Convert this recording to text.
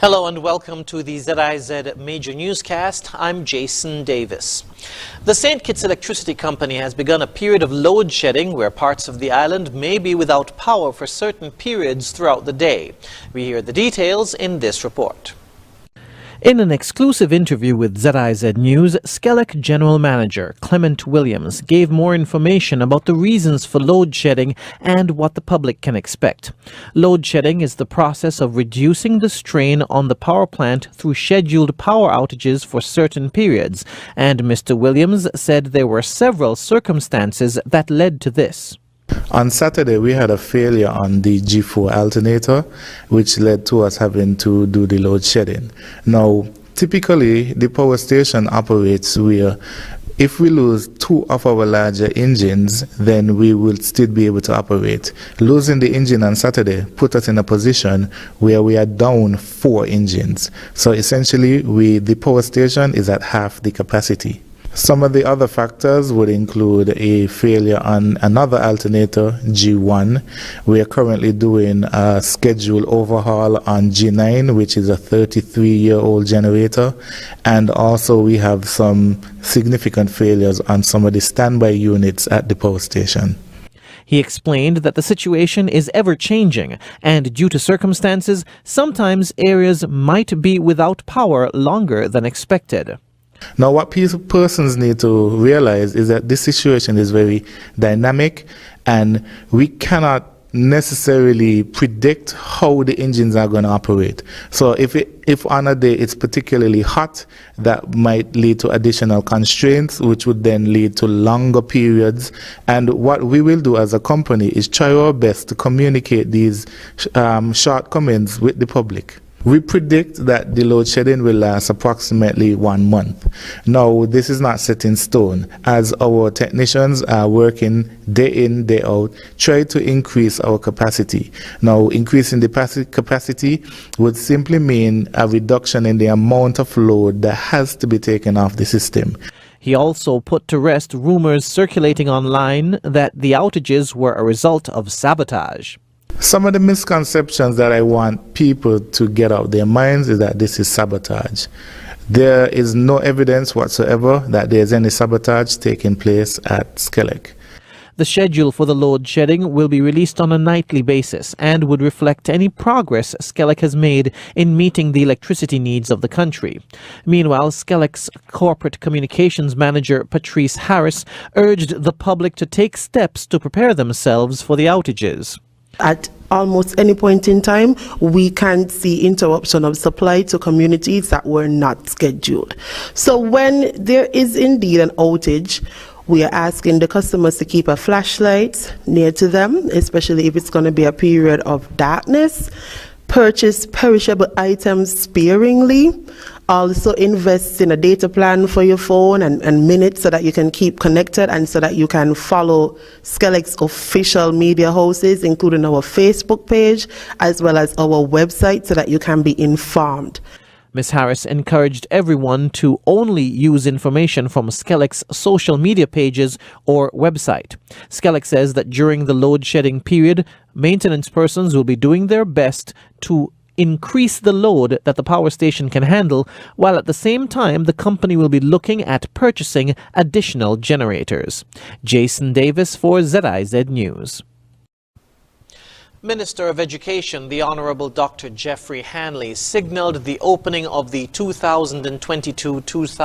Hello and welcome to the ZIZ Major Newscast. I'm Jason Davis. The St. Kitts Electricity Company has begun a period of load shedding where parts of the island may be without power for certain periods throughout the day. We hear the details in this report. In an exclusive interview with ZIZ News, SKELEC General Manager Clement Williams gave more information about the reasons for load shedding and what the public can expect. Load shedding is the process of reducing the strain on the power plant through scheduled power outages for certain periods, and Mr. Williams said there were several circumstances that led to this. On Saturday, we had a failure on the G4 alternator, which led to us having to do the load shedding. Now, typically, the power station operates where if we lose 2 of our larger engines, then we will still be able to operate. Losing the engine on Saturday put us in a position where we are down 4 engines. So essentially, the power station is at half the capacity. Some of the other factors would include a failure on another alternator, G1. We are currently doing a scheduled overhaul on G9, which is a 33-year-old generator. And also we have some significant failures on some of the standby units at the power station. He explained that the situation is ever-changing, and due to circumstances, sometimes areas might be without power longer than expected. Now, what persons need to realize is that this situation is very dynamic, and we cannot necessarily predict how the engines are going to operate. So if on a day it's particularly hot, that might lead to additional constraints, which would then lead to longer periods. And what we will do as a company is try our best to communicate these shortcomings with the public. We predict that the load shedding will last approximately 1 month. Now, this is not set in stone, as our technicians are working day in, day out, try to increase our capacity. Now, increasing the capacity would simply mean a reduction in the amount of load that has to be taken off the system. He also put to rest rumors circulating online that the outages were a result of sabotage. Some of the misconceptions that I want people to get out their minds is that this is sabotage. There is no evidence whatsoever that there is any sabotage taking place at SKELEC. The schedule for the load shedding will be released on a nightly basis and would reflect any progress SKELEC has made in meeting the electricity needs of the country. Meanwhile, SKELEC's corporate communications manager Patrice Harris urged the public to take steps to prepare themselves for the outages. At almost any point in time, we can see interruption of supply to communities that were not scheduled. So when there is indeed an outage, we are asking the customers to keep a flashlight near to them, especially if it's going to be a period of darkness. Purchase perishable items sparingly. Also invest in a data plan for your phone and minutes so that you can keep connected and so that you can follow SKELEC's official media houses, including our Facebook page, as well as our website, so that you can be informed. Ms. Harris encouraged everyone to only use information from SKELEC's social media pages or website. SKELEC says that during the load shedding period, maintenance persons will be doing their best to increase the load that the power station can handle, while at the same time the company will be looking at purchasing additional generators. Jason Davis for ZIZ News. Minister of Education, the Honorable Dr. Jeffrey Hanley, signaled the opening of the 2022-2023